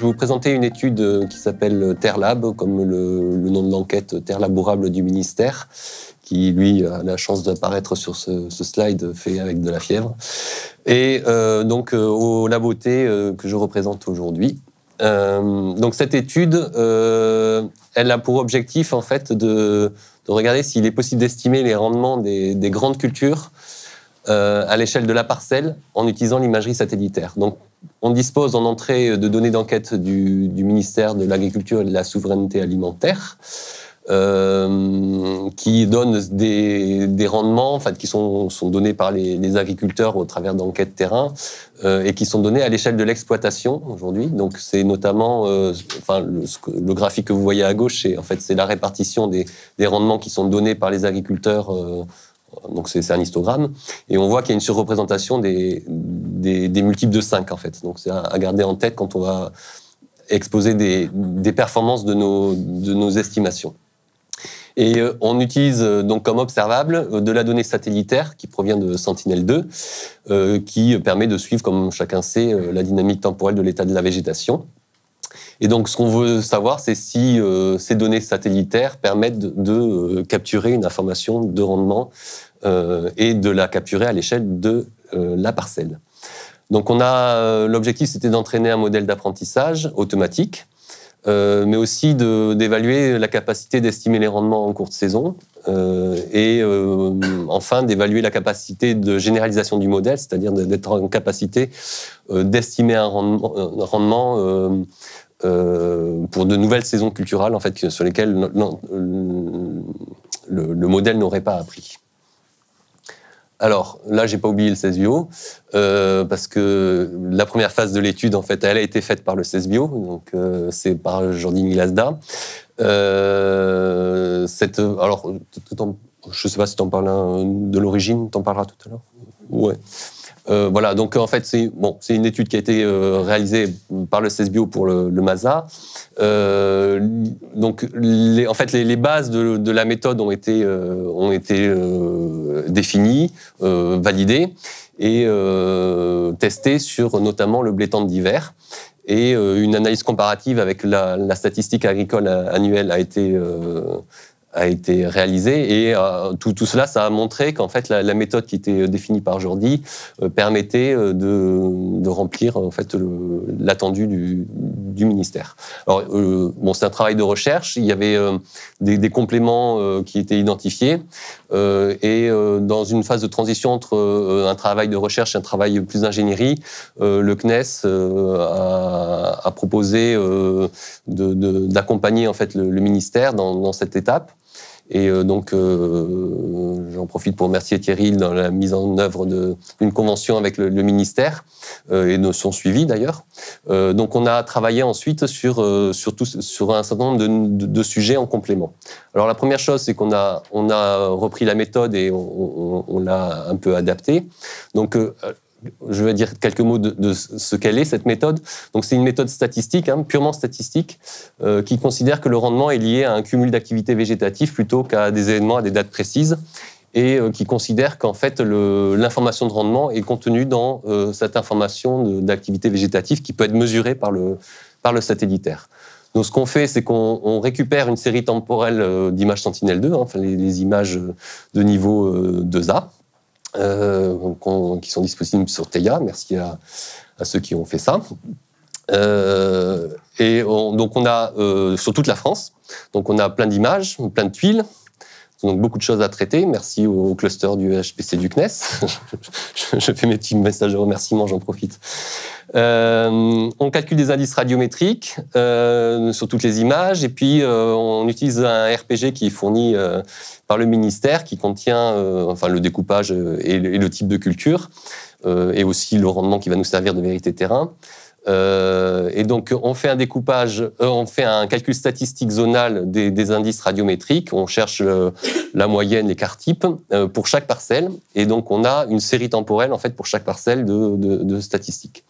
vais vous présenter une étude qui s'appelle TerreLab, comme le nom de l'enquête Terre labourable du ministère, qui, lui, a la chance d'apparaître sur ce slide fait avec de la fièvre. Et donc, au Labo T que je représente aujourd'hui. Donc, cette étude, elle a pour objectif, en fait, de regarder s'il est possible d'estimer les rendements des grandes cultures à l'échelle de la parcelle en utilisant l'imagerie satellitaire. Donc, on dispose en entrée de données d'enquête du ministère de l'Agriculture et de la Souveraineté alimentaire, qui donnent des rendements en fait, qui sont donnés par les agriculteurs au travers d'enquêtes terrain et qui sont donnés à l'échelle de l'exploitation aujourd'hui. Donc c'est notamment, le graphique que vous voyez à gauche, c'est la répartition des rendements qui sont donnés par les agriculteurs. Donc c'est un histogramme, et on voit qu'il y a une surreprésentation des multiples de 5 en fait. Donc c'est à garder en tête quand on va exposer des performances de nos estimations. Et on utilise donc comme observable de la donnée satellitaire qui provient de Sentinel-2, qui permet de suivre, comme chacun sait, la dynamique temporelle de l'état de la végétation. Et donc ce qu'on veut savoir, c'est si ces données satellitaires permettent de capturer une information de rendement et de la capturer à l'échelle de la parcelle. Donc l'objectif, c'était d'entraîner un modèle d'apprentissage automatique, mais aussi d'évaluer la capacité d'estimer les rendements en courte saison et enfin d'évaluer la capacité de généralisation du modèle, c'est-à-dire d'être en capacité d'estimer un rendement pour de nouvelles saisons culturales en fait, sur lesquelles le modèle n'aurait pas appris. Alors, là, j'ai pas oublié le CESBio, parce que la première phase de l'étude, en fait, elle a été faite par le CESBio, donc c'est par Jordi Glasda. Alors, je sais pas si tu en parles de l'origine, tu en parleras tout à l'heure. Ouais. Voilà, donc en fait, c'est une étude qui a été réalisée par le CESBio pour le MASA. Donc, en fait, les bases de la méthode ont été définies, validées et testées sur notamment le blé tendre d'hiver. Et une analyse comparative avec la statistique agricole annuelle a été réalisée, et tout cela, ça a montré qu'en fait la méthode qui était définie par Jordi permettait de remplir en fait l'attendu du ministère. Alors c'est un travail de recherche. Il y avait des compléments qui étaient identifiés et dans une phase de transition entre un travail de recherche et un travail plus d'ingénierie, le CNES a proposé d'accompagner en fait le ministère dans cette étape. Et donc, j'en profite pour remercier Thierry dans la mise en œuvre d'une convention avec le ministère et de son suivi d'ailleurs. Donc, on a travaillé ensuite sur un certain nombre de sujets en complément. Alors, la première chose, c'est qu'on a repris la méthode et on l'a un peu adaptée. Donc, je vais dire quelques mots de ce qu'elle est, cette méthode. Donc, c'est une méthode statistique, purement statistique, qui considère que le rendement est lié à un cumul d'activités végétatives plutôt qu'à des événements à des dates précises, et qui considère qu'en fait, l'information de rendement est contenue dans cette information d'activité végétative qui peut être mesurée par le satellitaire. Donc, ce qu'on fait, c'est qu'on récupère une série temporelle d'images Sentinel-2, les images de niveau 2A, qui sont disponibles sur Theia. Merci à ceux qui ont fait ça. Donc on a sur toute la France, donc on a plein d'images, plein de tuiles, donc beaucoup de choses à traiter. Merci au cluster du HPC du CNES. Je fais mes petits messages de remerciement, j'en profite. On calcule des indices radiométriques sur toutes les images, et puis on utilise un RPG qui est fourni par le ministère, qui contient le découpage et le type de culture, et aussi le rendement qui va nous servir de vérité terrain. Et donc, on fait un découpage, on fait un calcul statistique zonal des indices radiométriques. On cherche la moyenne, l'écart type pour chaque parcelle. Et donc, on a une série temporelle en fait pour chaque parcelle de statistiques.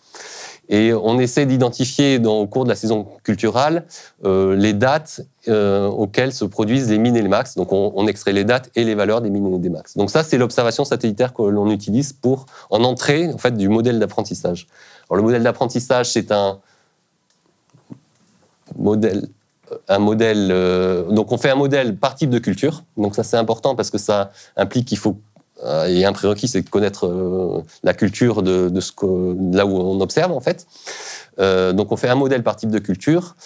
Et on essaie d'identifier au cours de la saison culturale les dates auxquelles se produisent les mines et les max. Donc on extrait les dates et les valeurs des mines et des max. Donc ça, c'est l'observation satellitaire que l'on utilise en entrée en fait, du modèle d'apprentissage. Alors le modèle d'apprentissage, c'est donc on fait un modèle par type de culture. Donc ça c'est important parce que ça implique qu'il faut, il y a un prérequis, c'est de connaître la culture de là où on observe en fait. Donc on fait un modèle par type de culture.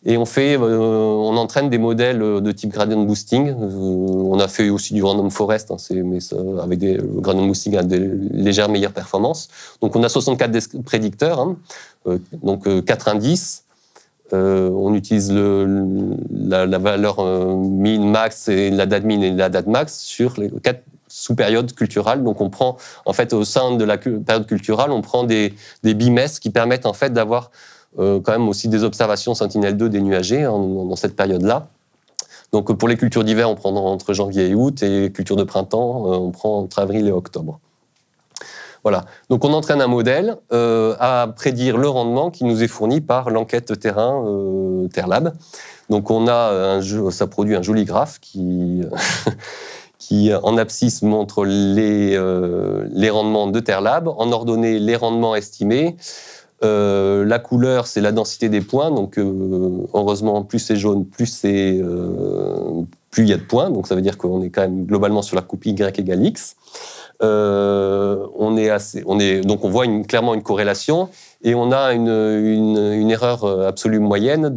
Et on entraîne des modèles de type gradient boosting. On a fait aussi du random forest, mais avec le gradient boosting a des légères meilleures performances. Donc on a 64 prédicteurs, donc 4 indices. On utilise la valeur min, max, et la date min et la date max sur les 4 sous-périodes culturales. Donc on prend, en fait, au sein de la période culturale, on prend des bimestres qui permettent en fait d'avoir quand même aussi des observations Sentinelle-2 dénuagées dans cette période-là. Donc pour les cultures d'hiver, on prend entre janvier et août, et les cultures de printemps, on prend entre avril et octobre. Voilà. Donc on entraîne un modèle à prédire le rendement qui nous est fourni par l'enquête terrain Terlab. Donc ça produit un joli graphe qui en abscisse montre les rendements de Terlab, en ordonnée les rendements estimés. La couleur, c'est la densité des points. Donc, heureusement, plus c'est jaune, plus il y a de points. Donc, ça veut dire qu'on est quand même globalement sur la coupe Y égale X. Donc, on voit clairement une corrélation. Et on a une erreur absolue moyenne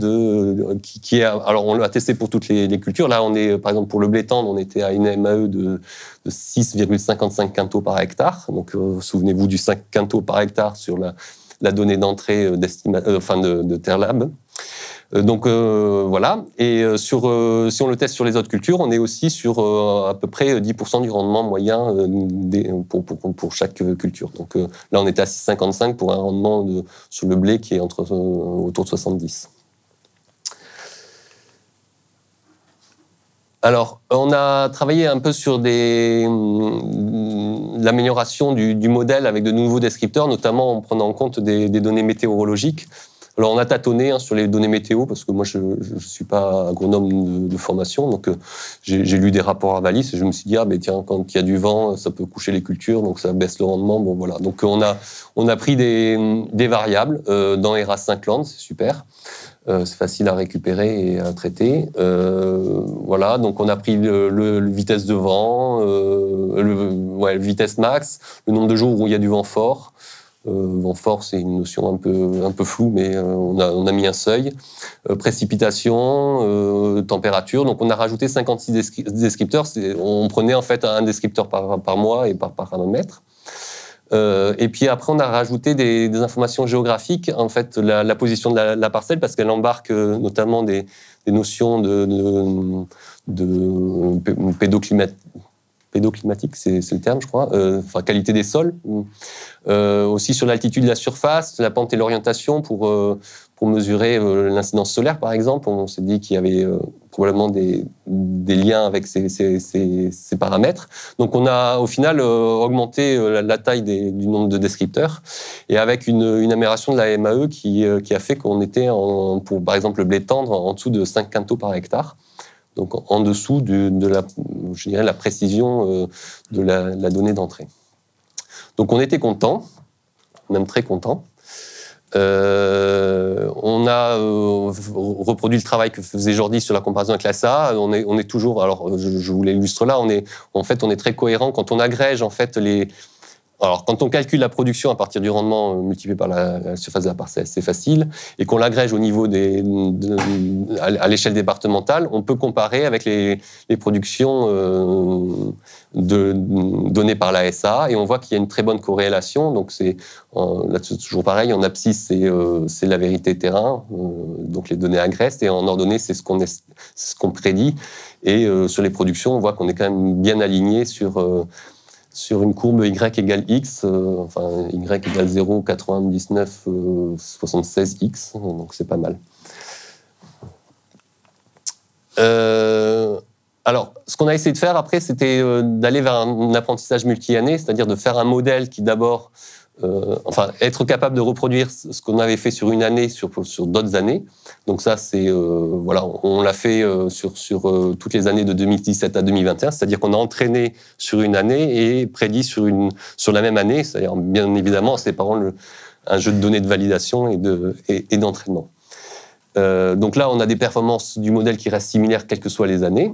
qui est... Alors, on l'a testé pour toutes les cultures. Là, par exemple, pour le blé tendre, on était à une MAE de 6,55 quintaux par hectare. Donc, souvenez-vous du 5 quintaux par hectare sur la donnée d'entrée de Terlab. Donc voilà. Et si on le teste sur les autres cultures, on est aussi sur à peu près 10% du rendement moyen pour chaque culture. Donc là, on était à 6,55 pour un rendement sur le blé qui est autour de 70. Alors, on a travaillé un peu sur l'amélioration du modèle avec de nouveaux descripteurs, notamment en prenant en compte des données météorologiques. Alors, on a tâtonné sur les données météo, parce que moi, je ne suis pas agronome de formation, donc j'ai lu des rapports à Valis, et je me suis dit, tiens, quand il y a du vent, ça peut coucher les cultures, donc ça baisse le rendement. Bon, voilà. Donc, on a pris des variables dans ERAS-5 c'est super. C'est facile à récupérer et à traiter. Voilà, donc on a pris le vitesse de vent, le vitesse max, le nombre de jours où il y a du vent fort. Vent fort, c'est une notion un peu floue, mais on a mis un seuil. Précipitation, température. Donc on a rajouté 56 descripteurs. On prenait en fait un descripteur par mois et par paramètre. Et puis après, on a rajouté des informations géographiques, en fait, la position de la parcelle, parce qu'elle embarque notamment des notions de pédoclimatique, c'est le terme, je crois, qualité des sols. Aussi sur l'altitude de la surface, la pente et l'orientation pour mesurer l'incidence solaire, par exemple. On s'est dit qu'il y avait probablement des liens avec ces paramètres. Donc on a au final augmenté la taille du nombre de descripteurs, et avec une amélioration de la MAE qui a fait qu'on était, pour par exemple le blé tendre, en dessous de 5 quintaux par hectare. Donc en dessous de la précision de la donnée d'entrée. Donc on était content, même très content. On a reproduit le travail que faisait Jordi sur la comparaison avec l'ASA. On est toujours, alors je vous l'illustre là, on est très cohérent quand on agrège en fait Alors, quand on calcule la production à partir du rendement multiplié par la surface de la parcelle, c'est facile. Et qu'on l'agrège au niveau à l'échelle départementale, on peut comparer avec les productions données par la SA, et on voit qu'il y a une très bonne corrélation. Donc, là, c'est toujours pareil. En abscisse, c'est la vérité terrain, donc les données agrègent, et en ordonnée, c'est ce qu'on prédit. Et sur les productions, on voit qu'on est quand même bien aligné sur une courbe Y égale X, Y égale 0,99 76 X, donc c'est pas mal. Alors, ce qu'on a essayé de faire après, c'était d'aller vers un apprentissage multi-année, c'est-à-dire de faire un modèle qui d'abord, être capable de reproduire ce qu'on avait fait sur une année sur d'autres années. Donc ça, on l'a fait sur toutes les années de 2017 à 2021, c'est-à-dire qu'on a entraîné sur une année et prédit sur la même année, c'est-à-dire bien évidemment en séparant un jeu de données de validation et d'entraînement. Donc là, on a des performances du modèle qui restent similaires quelles que soient les années.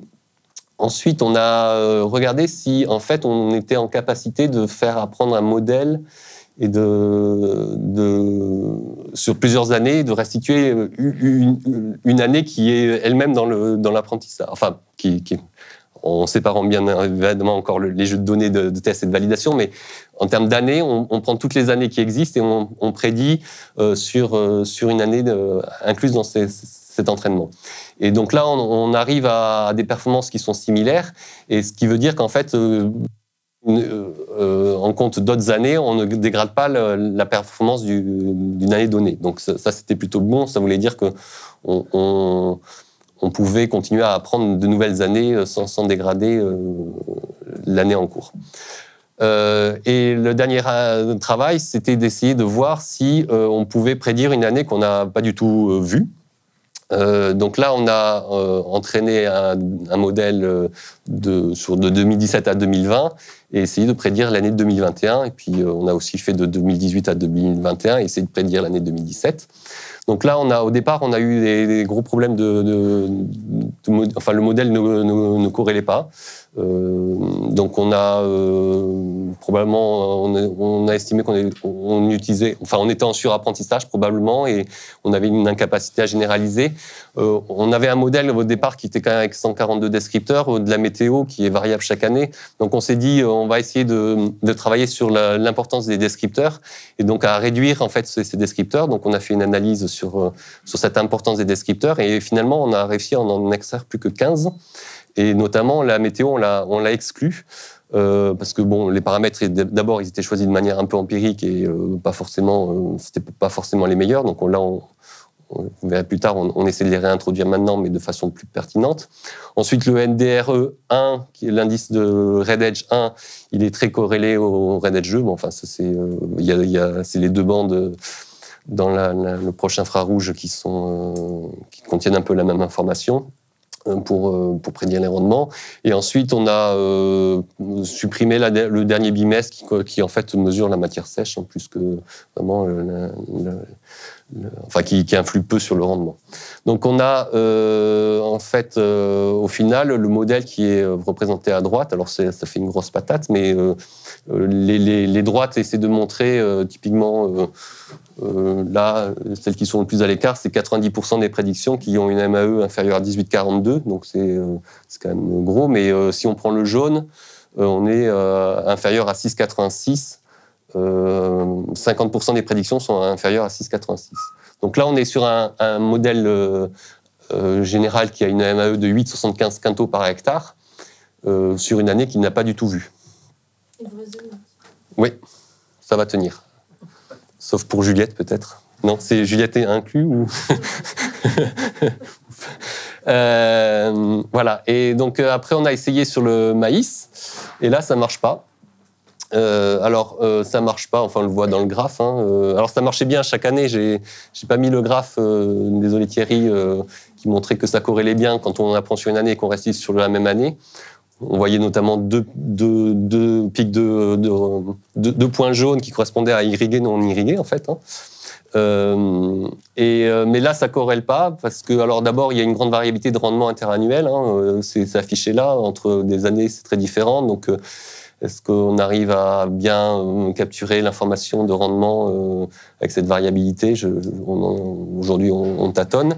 Ensuite, on a regardé si, en fait, on était en capacité de faire apprendre un modèle et sur plusieurs années, de restituer une année qui est elle-même dans l'apprentissage. Enfin, en séparant bien évidemment encore les jeux de données de tests et de validation, mais en termes d'années, on prend toutes les années qui existent et on prédit sur une année incluse dans cet entraînement. Et donc là, on arrive à des performances qui sont similaires, et ce qui veut dire qu'en fait, en compte d'autres années, on ne dégrade pas la performance d'une année donnée. Donc ça, c'était plutôt bon. Ça voulait dire qu'on pouvait continuer à apprendre de nouvelles années sans dégrader l'année en cours. Et le dernier travail, c'était d'essayer de voir si on pouvait prédire une année qu'on n'a pas du tout vue. Donc là, on a entraîné un modèle de 2017 à 2020 et essayé de prédire l'année 2021. Et puis, on a aussi fait de 2018 à 2021 et essayé de prédire l'année 2017. Donc là, au départ, on a eu des gros problèmes enfin, le modèle ne corrélait pas. Donc on a probablement, on a estimé on utilisait, enfin on était en surapprentissage probablement et on avait une incapacité à généraliser. On avait un modèle au départ qui était quand même avec 142 descripteurs, de la météo qui est variable chaque année. Donc on s'est dit on va essayer de travailler sur l'importance des descripteurs et donc à réduire en fait ces descripteurs. Donc on a fait une analyse sur cette importance des descripteurs et finalement on a réussi à en extraire plus que 15. Et notamment, la météo, on l'a exclue, parce que bon, les paramètres, d'abord, ils étaient choisis de manière un peu empirique et c'était pas forcément les meilleurs. Donc on verra plus tard, on essaie de les réintroduire maintenant, mais de façon plus pertinente. Ensuite, le NDRE1, qui est l'indice de RedEdge 1, il est très corrélé au RedEdge 2. Bon, enfin, c'est les deux bandes dans le proche infrarouge qui contiennent un peu la même information. Pour prédire les rendements. Et ensuite, on a supprimé le dernier bimestre qui en fait mesure la matière sèche, en plus que vraiment enfin qui influe peu sur le rendement. Donc on a en fait au final le modèle qui est représenté à droite. Alors ça fait une grosse patate, mais les droites essaient de montrer typiquement là, celles qui sont le plus à l'écart, c'est 90% des prédictions qui ont une MAE inférieure à 18,42, donc c'est quand même gros, mais si on prend le jaune, on est inférieur à 6,86, 50% des prédictions sont inférieures à 6,86. Donc là, on est sur un modèle général qui a une MAE de 8,75 quintaux par hectare, sur une année qu'il n'a pas du tout vue. Oui, ça va tenir. Sauf pour Juliette, peut-être. Non, c'est Juliette est inclus ou... Voilà. Et donc, après, on a essayé sur le maïs. Et là, ça ne marche pas. Ça marche pas. Enfin, on le voit dans le graphe. Alors, ça marchait bien chaque année. J'ai pas mis le graphe, désolé Thierry, qui montrait que ça corrélait bien quand on apprend sur une année et qu'on reste sur la même année. On voyait notamment deux pics de points jaunes qui correspondaient à irrigués, non irrigués, en fait. Mais là, ça ne corrèle pas parce que, alors d'abord, il y a une grande variabilité de rendement interannuel. C'est affiché là. Entre des années, c'est très différent. Donc, est-ce qu'on arrive à bien capturer l'information de rendement avec cette variabilité? Aujourd'hui, on tâtonne.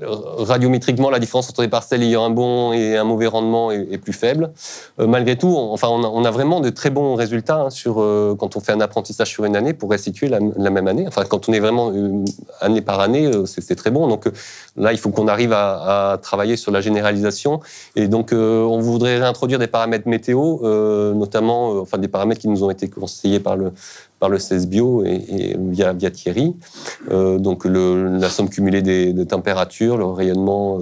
Radiométriquement, la différence entre les parcelles ayant un bon et un mauvais rendement est plus faible. Malgré tout, on a vraiment de très bons résultats quand on fait un apprentissage sur une année pour restituer la même année. Enfin, quand on est vraiment année par année, c'est très bon. Donc là, il faut qu'on arrive à travailler sur la généralisation. Et donc, on voudrait réintroduire des paramètres météo, notamment des paramètres qui nous ont été conseillés par le CESBio et via Thierry. Donc la somme cumulée des températures, le rayonnement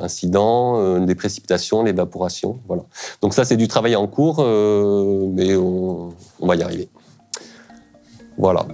incident, des précipitations, l'évaporation. Voilà. Donc ça, c'est du travail en cours, mais on va y arriver. Voilà.